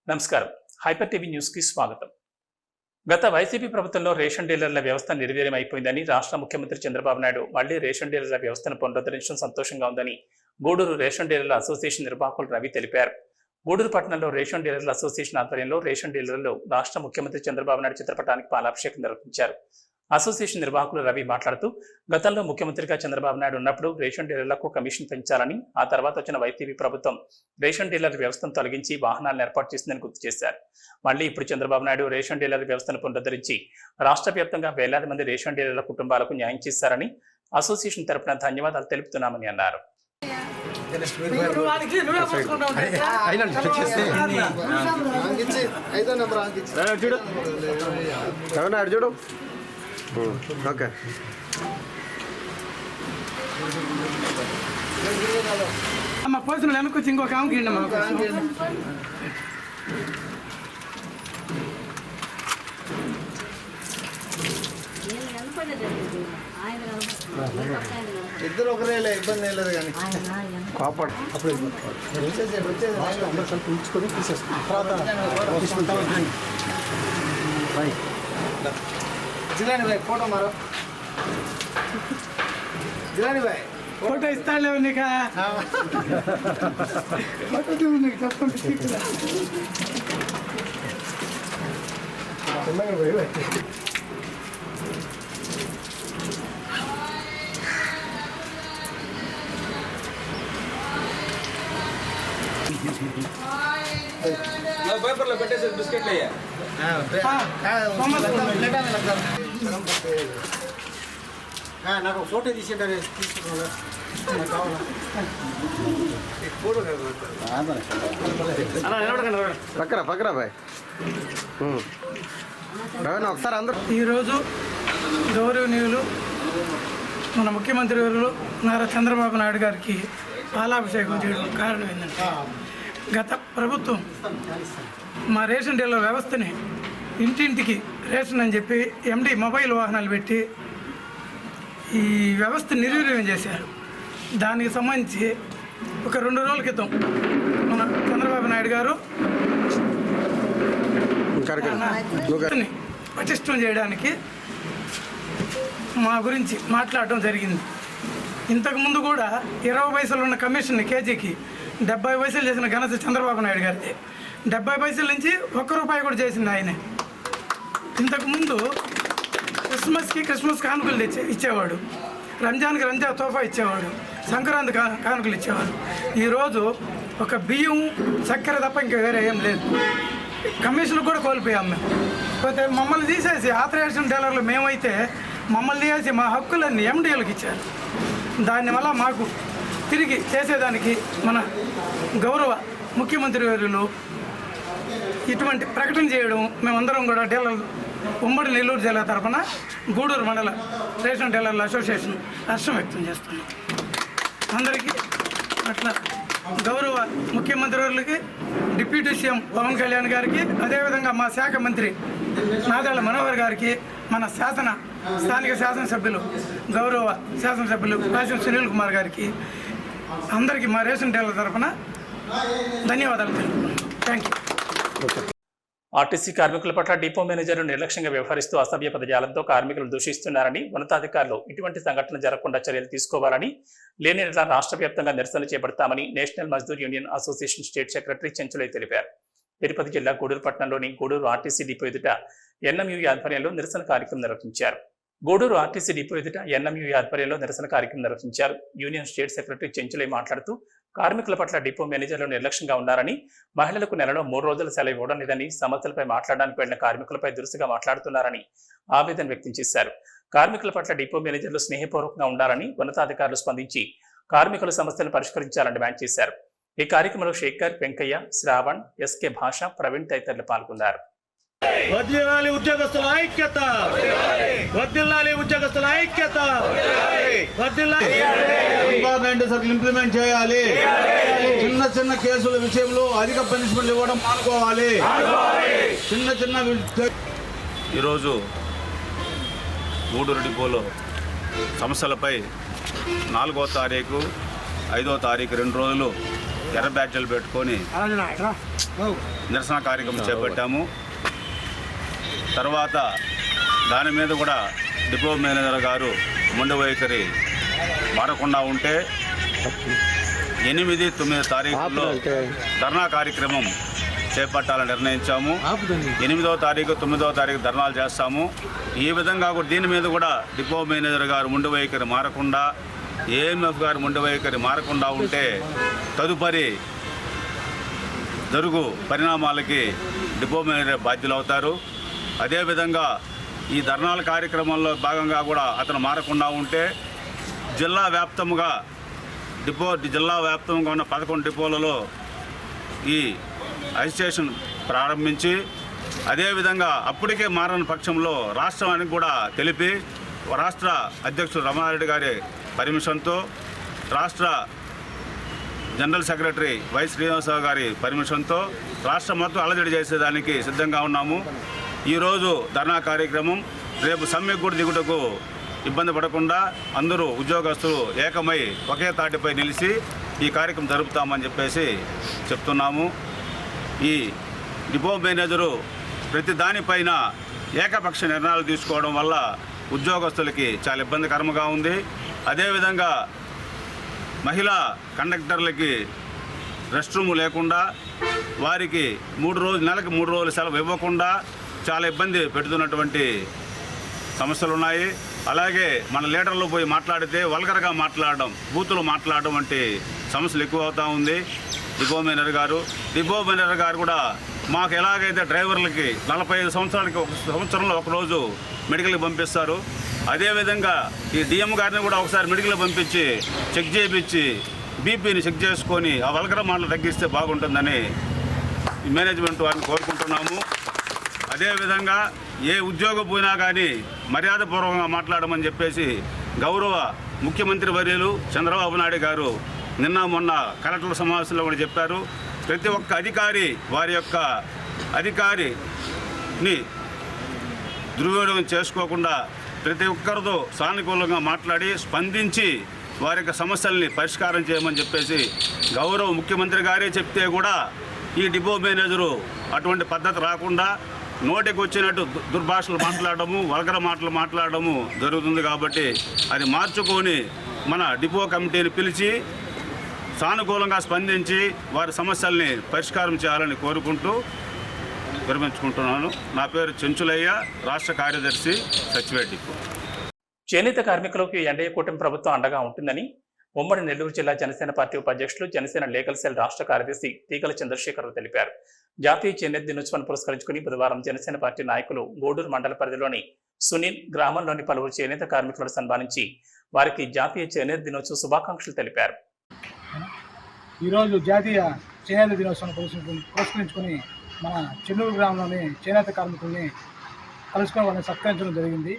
నమస్కారం. Hyper TV news కి స్వాగతం. గత వైసీపీ ప్రభుత్వంలో రేషన్ డీలర్ల వ్యవస్థ నిర్వీర్యం అయిపోయిందని రాష్ట్ర ముఖ్యమంత్రి చంద్రబాబు నాయుడు మళ్లీ రేషన్ డీలర్ల వ్యవస్థను పునరుద్ధరించడం సంతోషంగా ఉందని గూడూరు రేషన్ డీలర్ల అసోసియేషన్ నిర్వాహకులు రవి తెలిపారు. గూడూరు పట్టణంలో రేషన్ డీలర్ల అసోసియేషన్ ఆధ్వర్యంలో రేషన్ డీలర్లు రాష్ట్ర ముఖ్యమంత్రి చంద్రబాబు నాయుడు చిత్రపటానికి పాలాభిషేకం నిర్వహించారు. అసోసియేషన్ నిర్వాహకులు రవి మాట్లాడుతూ, గతంలో ముఖ్యమంత్రిగా చంద్రబాబు నాయుడు ఉన్నప్పుడు రేషన్ డీలర్లకు కమిషన్ పెంచాలని, ఆ తర్వాత వచ్చిన వైసీపీ ప్రభుత్వం రేషన్ డీలర్ వ్యవస్థను తొలగించి వాహనాలను ఏర్పాటు చేసిందని గుర్తు చేశారు. మళ్లీ ఇప్పుడు చంద్రబాబు నాయుడు రేషన్ డీలర్ వ్యవస్థను పునరుద్ధరించి రాష్ట్ర వ్యాప్తంగా వేలాది మంది రేషన్ డీలర్ల కుటుంబాలకు న్యాయం చేశారని అసోసియేషన్ తరపున ధన్యవాదాలు తెలుపుతున్నామని అన్నారు. ఓకే, అమ్మ పోసిన వెనక్కి వచ్చి ఇంకొక ఆమెకి ఇద్దరు ఒకరే ఇబ్బంది లేదు కానీ కాపాడు ఉంచుకొని తీసేస్తాం. జిలాని భాయ్ ఫోటో మారో, జిలాని భాయ్ ఫోటో ఇస్తాడు నీకు ఫోటో నీకు తప్పకుండా పేపర్లో పెట్టేసి బిస్కెట్లు అయ్యా నాకు ఫోటో తీసేటారు తీసుకున్నా పక్కరా పక్కరా బాయ్ ఒకసారి అందరూ. ఈరోజు గౌరవనీయులు మన ముఖ్యమంత్రి వర్యులు నారా చంద్రబాబు నాయుడు గారికి పాలాభిషేకం చేయడం కారణం ఏంటంటే, గత ప్రభుత్వం మా రేషన్ డీలర్ వ్యవస్థని ఇంటింటికి రేషన్ అని చెప్పి ఎండి మొబైల్ వాహనాలు పెట్టి ఈ వ్యవస్థ నిర్వీర్యం చేశారు. దానికి సంబంధించి ఒక 2 రోజుల క్రితం మన చంద్రబాబు నాయుడు గారు పటిష్టం చేయడానికి మా గురించి మాట్లాడటం జరిగింది. ఇంతకుముందు కూడా 20 పైసలు ఉన్న కమిషన్ కేజీకి 70 పైసలు చేసిన ఘనత చంద్రబాబు నాయుడు గారిది. 70 పైసల నుంచి 1 రూపాయి కూడా చేసింది ఆయనే. ఇంతకుముందు క్రిస్మస్ కానుకలు ఇచ్చేవాడు, రంజాన్కి రంజాన్ తోఫా ఇచ్చేవాడు, సంక్రాంతి కానుకలు ఇచ్చేవాడు. ఈరోజు ఒక బియ్యం చక్కెర తప్ప ఇంకా వేరే ఏం లేదు. కమిషన్ కూడా కోల్పోయాం మేము. పోతే మమ్మల్ని తీసేసి ఆథరైజేషన్ డీలర్లు మేమైతే మమ్మల్ని తీసేసి మా హక్కులన్నీ ఎండీలకు ఇచ్చారు. దానివల్ల మాకు తిరిగి చేసేదానికి మన గౌరవ ముఖ్యమంత్రి వర్యులు ఇటువంటి ప్రకటన చేయడం, మేమందరం కూడా డీలర్ ఉమ్మడి నెల్లూరు జిల్లా తరఫున గూడూరు మండల రేషన్ డీలర్ల అసోసియేషన్ హర్షం వ్యక్తం చేస్తున్నాం. అందరికీ అట్లా గౌరవ ముఖ్యమంత్రి వర్యులకి, డిప్యూటీ సీఎం పవన్ కళ్యాణ్ గారికి, అదేవిధంగా మా శాఖ మంత్రి నాదెళ్ల మనోహర్ గారికి, మన స్థానిక శాసనసభ్యులు గౌరవ శాసనసభ్యులు రాజం సునీల్ కుమార్ గారికి, అందరికీ మా రేషన్ డీలర్ తరఫున ధన్యవాదాలు తెలుపుతున్నాను. Thank you. ఆర్టీసీ కార్మికుల పట్ల డిపో మేనేజర్లు నిర్లక్ష్యంగా వ్యవహరిస్తూ అసభ్య పదజాలంతో కార్మికులు దూషిస్తున్నారని, ఉన్నతాధికారులు ఇటువంటి సంఘటన జరగకుండా చర్యలు తీసుకోవాలని, లేని రాష్ట్ర వ్యాప్తంగా నిరసనలు చేపడతామని national Mazdoor union association state secretary Chenchulai తెలిపారు. తిరుపతి జిల్లా గూడూరు పట్టణంలోని గూడూరు ఆర్టీసీ డిపో ఎదుట ఎన్ఎంయూ ఆధ్వర్యంలో నిరసన కార్యక్రమం నిర్వహించారు. గూడూరు ఆర్టీసీ డిపో ఎదుట ఎన్ఎంయూ ఆధ్వర్యంలో నిరసన కార్యక్రమం నిర్వహించారు. యూనియన్ స్టేట్ సెక్రటరీ చెంచులై మాట్లాడుతూ, కార్మికుల పట్ల డిపో మేనేజర్లు నిర్లక్ష్యంగా ఉన్నారని, మహిళలకు నెలలో 3 రోజుల సెలవు ఇవ్వడం లేదని, సమస్యలపై మాట్లాడడానికి వెళ్లిన కార్మికులపై దురుసుగా మాట్లాడుతున్నారని ఆవేదన వ్యక్తం చేశారు. కార్మికుల పట్ల డిపో మేనేజర్లు స్నేహపూర్వకంగా ఉండాలని, ఉన్నతాధికారులు స్పందించి కార్మికుల సమస్యలను పరిష్కరించాలని డిమాండ్ చేశారు. ఈ కార్యక్రమంలో శేఖర్, వెంకయ్య, శ్రావణ్, ఎస్కే భాష, ప్రవీణ్ తదితరులు పాల్గొన్నారు. వర్ధిల్లాలి ఉద్యోగస్తుల ఐక్యత, వర్ధిల్లాలి ఉద్యోగస్తుల ఐక్యత, వర్ధిల్లాలి. గవర్నమెంట్ సర్కిల్ ఇంప్లిమెంట్ చేయాలి. చిన్న కేసుల విషయంలో అధిక పనిష్మెంట్ ఇవ్వడం మానుకోవాలి. ఈరోజు గూడూరు డిపోలో సమస్యలపై 4వ తారీఖు 5వ తారీఖు 2 రోజులు ఎర్ర బ్యాడ్జీలు పెట్టుకొని నిరసన కార్యక్రమం చేపట్టాము. తర్వాత దాని మీద కూడా డిపో మేనేజర్ గారు మొండి వైఖరి మారకుండా ఉంటే 8, 9 తారీఖుల్లో ధర్నా కార్యక్రమం చేపట్టాలని నిర్ణయించాము. 8వ తారీఖు 9వ తారీఖు ధర్నాలు చేస్తాము. ఈ విధంగా కూడా దీని మీద కూడా డిపో మేనేజర్ గారు మొండి వైఖరి మారకుండా, ఏఎంఎఫ్ గారు మొండి వైఖరి మారకుండా ఉంటే తదుపరి జరుగు పరిణామాలకి డిపో మేనేజర్ బాధ్యులు అవుతారు. అదేవిధంగా ఈ ధర్నాల కార్యక్రమంలో భాగంగా కూడా అతను మారకుండా ఉంటే జిల్లా వ్యాప్తంగా ఉన్న 11 డిపోలలో ఈ అజిటేషన్ ప్రారంభించి, అదేవిధంగా అప్పటికే మారని పక్షంలో రాష్ట్రానికి కూడా తెలిపి రాష్ట్ర అధ్యక్షుడు రమణారెడ్డి గారి పర్మిషన్తో, రాష్ట్ర జనరల్ సెక్రటరీ వై శ్రీనివాసరావు గారి పర్మిషన్తో రాష్ట్రం మొత్తం అలజడి చేసేదానికి సిద్ధంగా ఉన్నాము. ఈరోజు ధర్నా కార్యక్రమం, రేపు సమ్మెకు కూడా దిగుటకు ఇబ్బంది పడకుండా అందరూ ఉద్యోగస్తులు ఏకమై ఒకే తాటిపై నిలిచి ఈ కార్యక్రమం జరుపుతామని చెప్పేసి చెప్తున్నాము. ఈ డిపో మేనేజరు ప్రతి దానిపైన ఏకపక్ష నిర్ణయాలు తీసుకోవడం వల్ల ఉద్యోగస్తులకి చాలా ఇబ్బందికరంగా ఉంది. అదేవిధంగా మహిళా కండక్టర్లకి రెస్ట్ రూమ్ లేకుండా, వారికి నెలకు 3 రోజులు సెలవు ఇవ్వకుండా చాలా ఇబ్బంది పెడుతున్నటువంటి సమస్యలు ఉన్నాయి. అలాగే మన లీడర్లు పోయి మాట్లాడితే వల్గర్గా మాట్లాడడం, బూతులు మాట్లాడడం వంటి సమస్యలు ఎక్కువ అవుతూ ఉంది. డిపో మేనేజర్ గారు కూడా మాకు ఎలాగైతే డ్రైవర్లకి 45 సంవత్సరాలకి సంవత్సరంలో ఒకరోజు మెడికల్కి పంపిస్తారు, అదేవిధంగా ఈ డిఎం గారిని కూడా ఒకసారి మెడికల్ పంపించి చెక్ చేయించి బీపీని చెక్ చేసుకొని ఆ వల్గర మాటలు తగ్గిస్తే బాగుంటుందని మేనేజ్మెంట్ వారిని కోరుకుంటున్నాము. అదేవిధంగా ఏ ఉద్యోగం పోయినా కానీ మర్యాదపూర్వకంగా మాట్లాడమని చెప్పేసి గౌరవ ముఖ్యమంత్రి వర్యులు చంద్రబాబు నాయుడు గారు నిన్న మొన్న కలెక్టర్ల సమావేశంలో కూడా చెప్పారు. ప్రతి ఒక్క అధికారి వారి యొక్క అధికారిని దుర్వినియోగం చేసుకోకుండా ప్రతి ఒక్కరితో సానుకూలంగా మాట్లాడి స్పందించి వారి యొక్క సమస్యల్ని పరిష్కారం చేయమని చెప్పేసి గౌరవ ముఖ్యమంత్రి గారే చెప్తే కూడా ఈ డిపో మేనేజరు అటువంటి పద్ధతి రాకుండా నోటికి వచ్చినట్టు దుర్భాషలు మాట్లాడము, వల్గర మాటలు మాట్లాడము జరుగుతుంది. కాబట్టి అది మార్చుకొని మన డిపో కమిటీని పిలిచి సానుకూలంగా స్పందించి వారి సమస్యల్ని పరిష్కారం చేయాలని కోరుకుంటూ విరమించుకుంటున్నాను. నా పేరు చెంచులయ్య, రాష్ట్ర కార్యదర్శి, సచివేట్ డిపో. చేనేత కార్మికులకు ఎన్డీఏ కూటమి ప్రభుత్వం అండగా ఉంటుందని ఉమ్మడి నెల్లూరు జిల్లా జనసేన పార్టీ ఉపాధ్యక్షులు, జనసేన లీగల్ సెల్ రాష్ట్ర కార్యదర్శి తీగల చంద్రశేఖర్ తెలిపారు. జాతీయ చేనేత దినోత్సవాన్ని పురస్కరించుకుని బుధవారం జనసేన పార్టీ నాయకులు గూడూరు మండల పరిధిలోని సునీల్ గ్రామంలోని పలువురు చేనేత కార్మికులను సన్మానించి వారికి జాతీయ చేనేత దినోత్సవ శుభాకాంక్షలు తెలిపారు. ఈరోజు జాతీయ చేనేత దినోత్సవాన్ని పురస్కరించుకుని మన చెన్నూరు గ్రామంలోని చేనేత కార్మికుల్ని కలుసుకొని వాళ్ళని సత్కరించడం జరిగింది.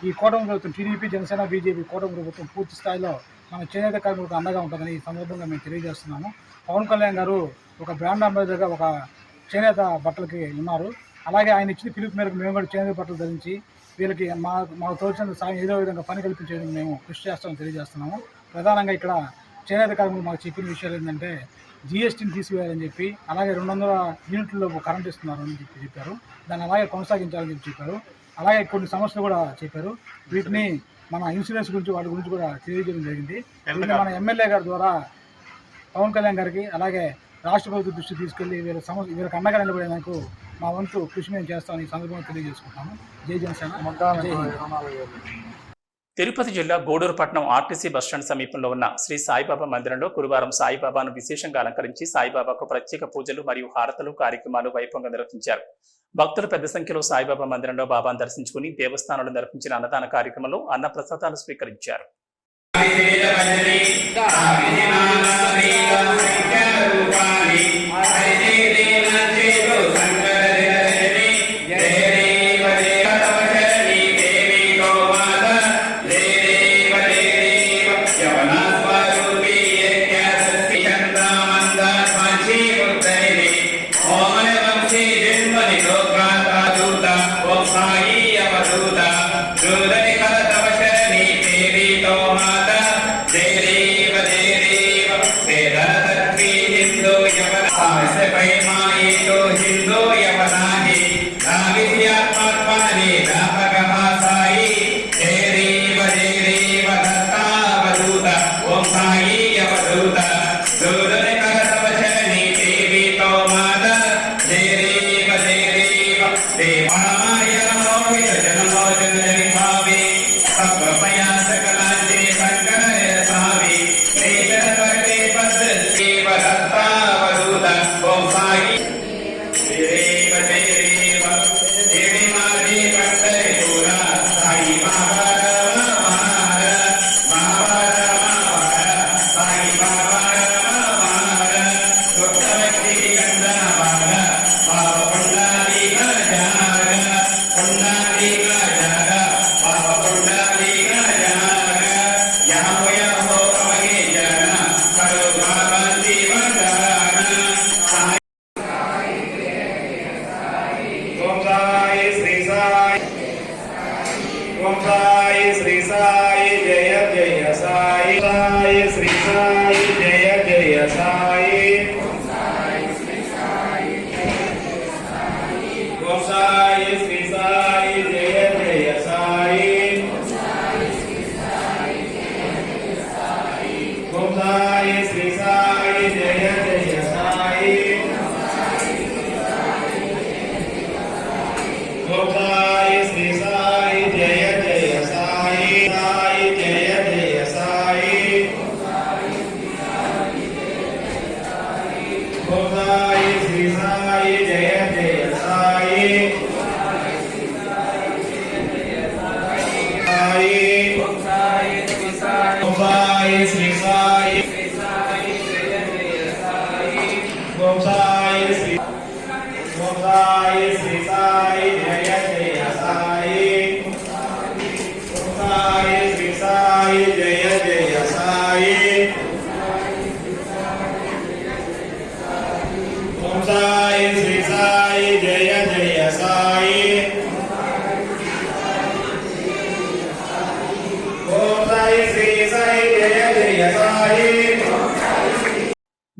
ఈ కూటమి ప్రభుత్వం టీడీపీ, జనసేన, బీజేపీ కూటమి ప్రభుత్వం పూర్తి స్థాయిలో మన చేనేత కార్మికులకు అండగా ఉంటుందని ఈ సందర్భంగా మేము తెలియజేస్తున్నాము. పవన్ కళ్యాణ్ గారు ఒక బ్రాండ్ అంబాసిడర్గా ఒక చేనేత బట్టలకి ఉన్నారు. అలాగే ఆయన ఇచ్చిన పిలుపు మేరకు మేము కూడా చేనేత బట్టలు ధరించి వీళ్ళకి మాకు తోచినంత సాయం ఏదో విధంగా పని కల్పించేందుకు మేము కృషి చేస్తామని తెలియజేస్తున్నాము. ప్రధానంగా ఇక్కడ చేనేత కార్మికులు మాకు చెప్పిన విషయాలు ఏంటంటే జీఎస్టీని తీసివేయాలని చెప్పి, అలాగే 200 యూనిట్లలో కరెంట్ ఇస్తున్నారని చెప్పారు. దాన్ని అలాగే కొనసాగించాలని చెప్పారు. అలాగే కొన్ని సమస్యలు కూడా చెప్పారు. వీటిని మన ఇన్సూరెన్స్ గురించి వాటి గురించి కూడా తెలియజేయడం జరిగింది. మన ఎమ్మెల్యే గారి ద్వారా పవన్ కళ్యాణ్ గారికి అలాగే రాష్ట్ర ప్రభుత్వ దృష్టి తీసుకెళ్లి వీళ్ళకి అండగా నిలబడేందుకు మా వంతు కృషి మేము చేస్తామని ఈ సందర్భంగా తెలియజేసుకుంటాము. జై జనసేన. తిరుపతి జిల్లా గూడూరు పట్టణం ఆర్టీసీ బస్టాండ్ సమీపంలో ఉన్న శ్రీ సాయిబాబా మందిరంలో గురువారం సాయిబాబాను విశేషంగా అలంకరించి సాయిబాబాకు ప్రత్యేక పూజలు మరియు హారతలు కార్యక్రమాలు వైభవంగా నిర్వహించారు. భక్తులు పెద్ద సంఖ్యలో సాయిబాబా మందిరంలో బాబాను దర్శించుకుని దేవస్థానంలో నిర్వహించిన అన్నదాన కార్యక్రమంలో అన్న ప్రసాదాలు స్వీకరించారు. దేవ దేవ వేద తత్వీ హిందూ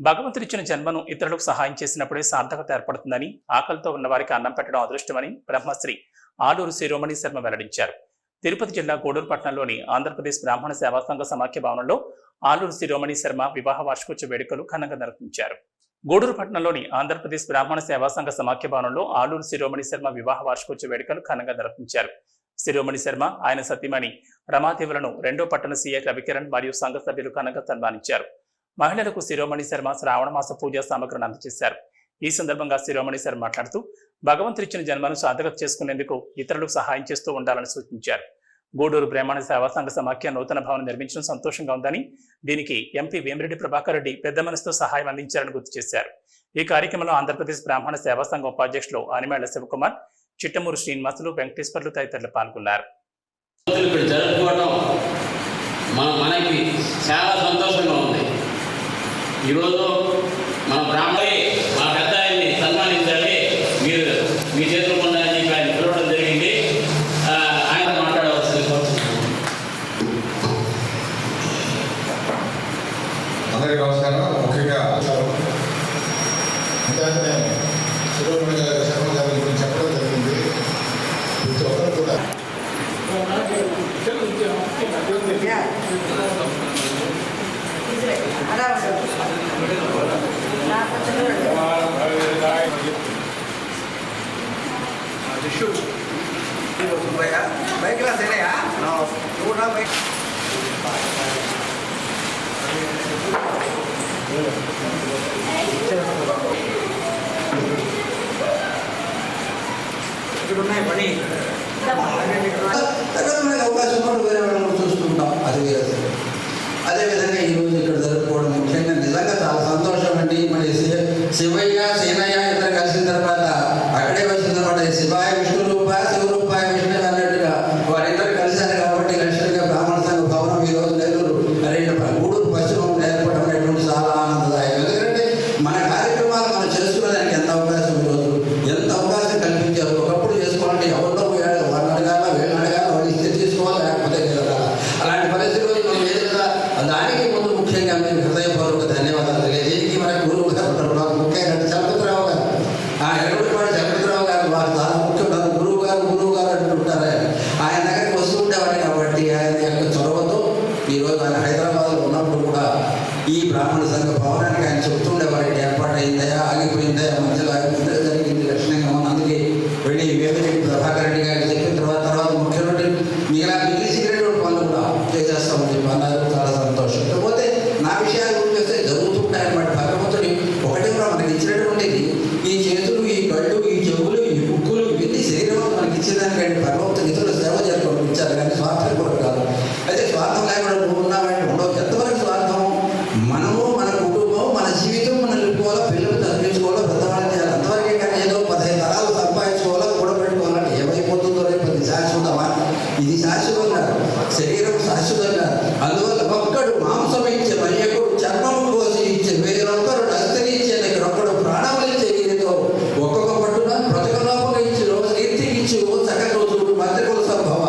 భగవంతుడిచ్చిన జన్మను ఇతరులకు సహాయం చేసినప్పుడే సార్థకత ఏర్పడుతుందని, ఆకలితో ఉన్న వారికి అన్నం పెట్టడం అదృష్టమని బ్రహ్మశ్రీ ఆలూరు శిరోమణి శర్మ వెల్లడించారు. తిరుపతి జిల్లా గూడూరు పట్టణంలోని ఆంధ్రప్రదేశ్ బ్రాహ్మణ సేవా సంఘ సమాఖ్య భవనంలో ఆలూరు శిరోమణి శర్మ వివాహ వార్షికోత్సవ వేడుకలు ఘనంగా నిర్వహించారు. గూడూరు పట్టణంలోని ఆంధ్రప్రదేశ్ బ్రాహ్మణ సేవా సంఘ సమాఖ్య భవనంలో ఆలూరు శిరోమణి శర్మ వివాహ వార్షికోత్సవ వేడుకలు ఘనంగా నిర్వహించారు. శిరోమణి శర్మ ఆయన సతీమణి రమాదేవులను రెండో పట్టణ సీఐ రవికిరణ్ మరియు సంఘ సభ్యులు ఘనంగా సన్మానించారు. మహిళలకు శిరోమణి శర్మ శ్రావణ మాస పూజా సామగ్రిని అందజేశారు. ఈ సందర్భంగా శిరోమణి శర్మ మాట్లాడుతూ భగవంతుడిచ్చిన జన్మను సార్థకత చేసుకునేందుకు ఇతరులకు సహాయం చేస్తూ ఉండాలని సూచించారు. గూడూరు బ్రాహ్మణ సేవా సంఘ సమాఖ్య నూతన భవనం నిర్మించడం సంతోషంగా ఉందని, దీనికి ఎంపీ వేమిరెడ్డి ప్రభాకర్ రెడ్డి పెద్ద మనసుతో సహాయం అందించారని గుర్తు చేశారు. ఈ కార్యక్రమంలో ఆంధ్రప్రదేశ్ బ్రాహ్మణ సేవా సంఘం ఉపాధ్యక్షులు అనిమేళ్ల శివకుమార్, చిట్టమూరు శ్రీనివాసులు, వెంకటేశ్వర్లు తదితరులు పాల్గొన్నారు. మనకి చాలా సంతోషంగా ఉంది. ఈరోజు మన బ్రాహ్మణి మా పెద్ద ఆయన్ని సన్మానించాలి, మీరు మీ చేతులు ఉండాలని చెప్పి ఆయన పిలవడం జరిగింది. ఆయన మాట్లాడవలసింది కోరుతున్నాను. అందరికీ నమస్కారం. ముఖ్యంగా ఇంతకంటే శిరోమణి గారి శర్మ గారి గురించి చెప్పడం జరిగింది. ప్రతి ఒక్కరు కూడా అవకాశం కూడా వేరే వాళ్ళని చూసుకుంటాం. అది వేరే. అదేవిధంగా ఈరోజు ఇక్కడ జరుపుకోవడం ముఖ్యంగా నిజంగా చాలా సంతోషం అండి. మరి శివయ్య సీనయ్య ఇద్దరు కలిసిన తర్వాత అక్కడే వచ్చిన తర్వాత శివాయ విష్ణు రూప శివరూపాయ విష్ణు అన్నట్టుగా వారిద్దరు కలిశారు కాబట్టి లక్ష్యంగా బ్రాహ్మణ సంఘ భవనం ఈరోజు నెల్లూరు గూడూరు పశ్చిమం ఏర్పడడం అనేటువంటి చాలా ఆనందదాయకం. ఎందుకంటే మన కార్యక్రమాలు మనం చేసుకునేదానికి ఎంత అవకాశం ఈరోజు ఎంత అవకాశం కల్పించారు. ఒకప్పుడు చేసుకోవాలంటే ఎవరిలో పోయాడు, వాళ్ళని అడగాల వీళ్ళని అడగాల, వాళ్ళు ఇస్తే తీసుకోవాలి లేకపోతే జరగాలి. అలాంటి పరిస్థితుల్లో మనం ఏదైనా దానికి ముందు ముఖ్యంగా మేము హృదయపూర్వక ధన్యవాదాలు తెలియజేసి మన గురువు గారు ముఖ్యంగా ఈరోజు ఆయన హైదరాబాద్లో ఉన్నప్పుడు కూడా ఈ బ్రాహ్మణ సంఘ భవనానికి ఆయన చెప్తుండేవారు, ఏర్పాటు అయిందయా, ఆగిపోయిందయా, మధ్యలో ఆగిపోయిందా, జరిగింది లక్షణంగా ఉంది. అందుకే వెళ్ళి వేమిరెడ్డి ప్రభాకర్ రెడ్డి గారికి చెప్పిన తర్వాత ముఖ్యమంత్రి మిగిలిసినటువంటి పనులు కూడా చేసేస్తామని చెప్పి అన్నారు. చాలా సంతోషం. కాకపోతే నా విషయాల గురించి వస్తే జరుగుతుంటాయన్నమాట. భగవంతుడి ఒకటి కూడా మనకి ఇచ్చినటువంటిది ఈ చేతులు, ఈ కళ్ళు, ఈ చెవులు, ఈ ముక్కులు, ఇవన్నీ శరీరం మనకి ఇచ్చేదానికంటే భగవంతుడు ఇతరులు సేవ చేసుకోవడం ఇచ్చారు, కానీ స్వార్థం కూడా కాదు. అయితే స్వార్థం లేకుండా నువ్వు ఉన్నావంటే ఉండవు. ఎంతవరకు స్వార్థం? మనము, మన కుటుంబం, మన జీవితం మనం నిలుపుకోవాలా, పిల్లలు చదివించుకోవాలా, పెద్దవాళ్ళని చేయాలి, అంతవరకే. కానీ ఏదో 15 తరాలు సంపాదించుకోవాలా, కూడబెట్టుకోవాలంటే ఏమైపోతుందో రేపు అది శాశ్వతమా? ఇది శాశ్వతం కాదు, శరీరం శాశ్వతం కాదు. అందువల్ల ఒక్కడు మాంసం ఇచ్చే మయ్యకుడు, చర్మము కోసి ఇచ్చే వేరొక్కరు, అస్తని ఇచ్చే దగ్గర ఒక్కడు ప్రాణములు ఇచ్చే వీరితో ఒక్కొక్క పట్టున బ్రతకలోపగా ఇచ్చి రోజు కీర్తికి ఇచ్చి ఓ సకల రోజులు మంత్రికుల సంభవ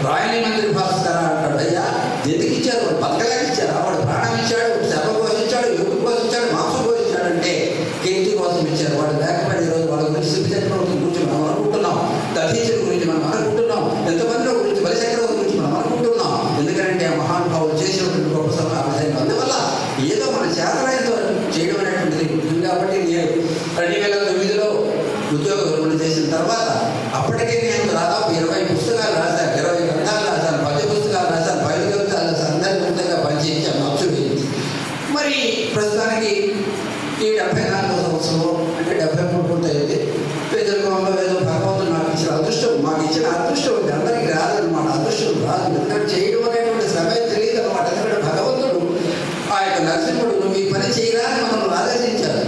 రాయని మంత్రి భాస్కర అంటాడు. అయ్యా ఎందుకు ఇచ్చారు? వాడు బతకలేక ఇచ్చారు. వాడు ప్రాణం ఇచ్చాడు, శవ పోషించాడు, ఎరుపు పోషించాడు, మాంసం పోషించాడంటే కీర్తి కోసం ఇచ్చారు. వాడు లేకపోతే ఈరోజు వాళ్ళ గురించి శివచక్రవర్తి గురించి మనం అనుకుంటున్నాం, దధీచుల గురించి మనం అనుకుంటున్నాం, ఎంతమంది గురించి బలిచక్రవర్తి గురించి మనం అనుకుంటున్నాం. ఎందుకంటే ఆ మహానుభావులు చేసినటువంటి గొప్ప సమావేశం. అందువల్ల ఏదో మన చేతనాయంతో చేయడం అనేటువంటిది ఉంటుంది. కాబట్టి నేను 2009లో ఉద్యోగ విరమణ చేసిన తర్వాత అప్పటికే నేను దాదాపు 20 పుస్తకాలు రాశాను, 20 గ్రంథాలు రాశాను, 10 పుస్తకాలు రాశాను, 5 గ్రంథాలు రాశాను, అందరి గుర్తంగా పనిచేయించాను, నచ్చు వేయించి. మరి ప్రస్తుతానికి ఈ 74వ సంవత్సరంలో అంటే 73 పూర్తయింది. పేదరికంలో ఏదో భగవంతుడు నాకు ఇచ్చిన అదృష్టం, మాకు ఇచ్చిన అదృష్టం ఉంది. అందరికీ రాదనమాట, అదృష్టం రాదు. ఎందుకంటే చేయడం అనేటువంటి సమయం తెలియదు అనమాట. ఎందుకంటే భగవంతుడు ఆ యొక్క నరసింహుడు నువ్వు ఈ పని చేయరా అని మనల్ని ఆదేశించారు.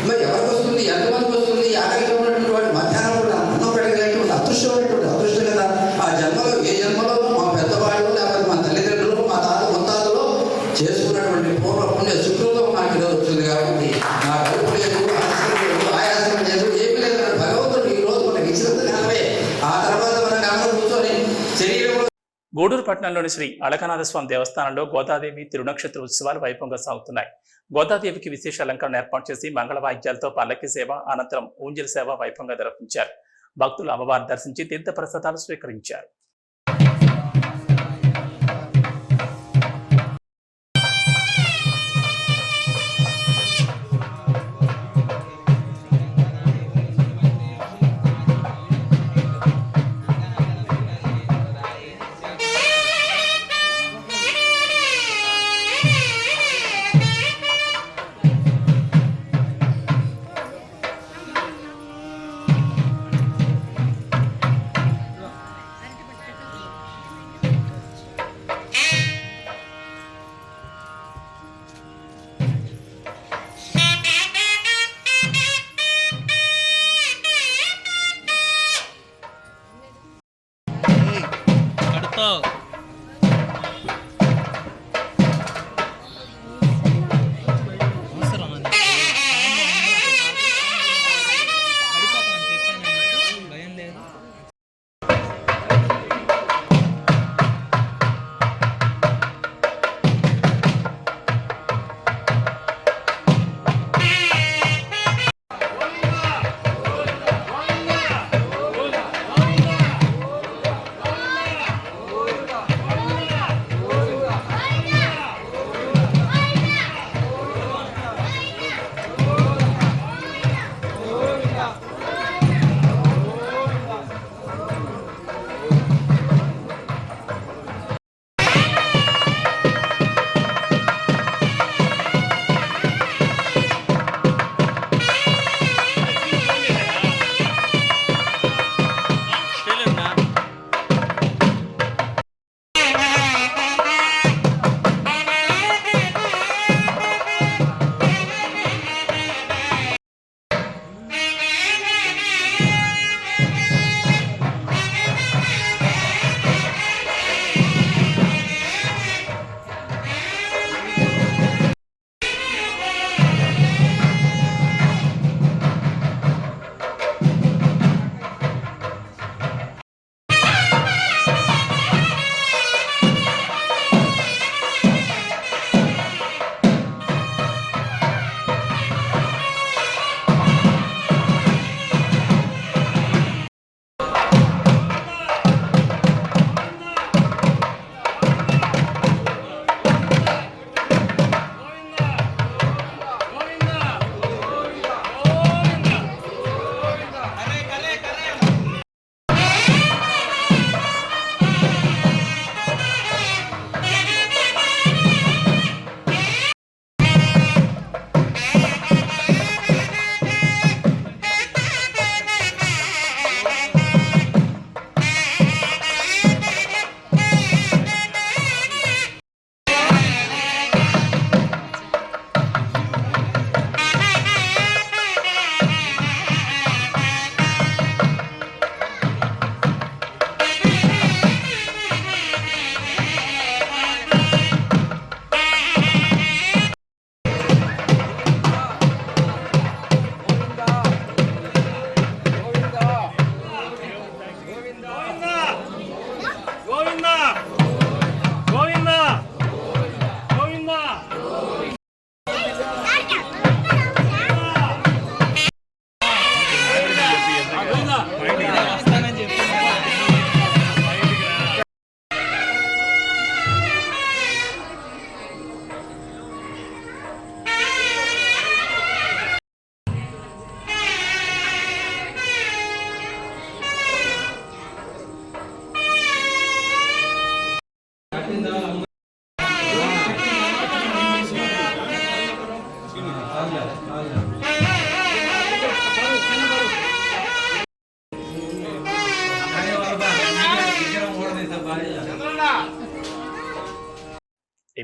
మరి ఎవరికి వస్తుంది, ఎంతమందికి వస్తుంది? ఆకలిగా ఉన్నటువంటి వాడు మధ్యాహ్నం కూడా అన్నం పెట్టగలిగినటువంటి అదృష్టం అనేటువంటి అదృష్టం కదా. ఆ జన్మలో ఏ జన్మలో మా పెద్దవాళ్ళు, లేకపోతే మా తల్లిదండ్రులు, మా తాత ముత్తాతలో చేసుకున్నటువంటి పూర్వ పుణ్య సుకృతం నాకు ఈరోజు వచ్చింది. కాబట్టి నా కడుపు లేదు, ఆయాసం లేదు, ఏమీ లేదు. భగవంతుడు ఈ రోజు మనకి ఇచ్చినంత కాలమే. ఆ తర్వాత మనకి అందరూ కూర్చొని శరీరంలో. గూడూరు పట్టణంలోని శ్రీ అలకనాథ స్వామి దేవస్థానంలో గోదాదేవి తిరునక్షత్ర ఉత్సవాలు వైభవంగా సాగుతున్నాయి. గోదాదేవికి విశేష అలంకరణ ఏర్పాటు చేసి మంగళ వాయిద్యాలతో పల్లకి సేవ, అనంతరం ఊంజల్ సేవ వైభవంగా నిర్వహించారు. భక్తులు అమ్మవారిని దర్శించి తీర్థ ప్రసాదాలు స్వీకరించారు.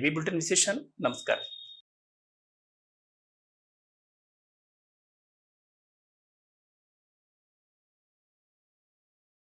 ఇవి బులెటిన్ విశేషాలు. నమస్కారం.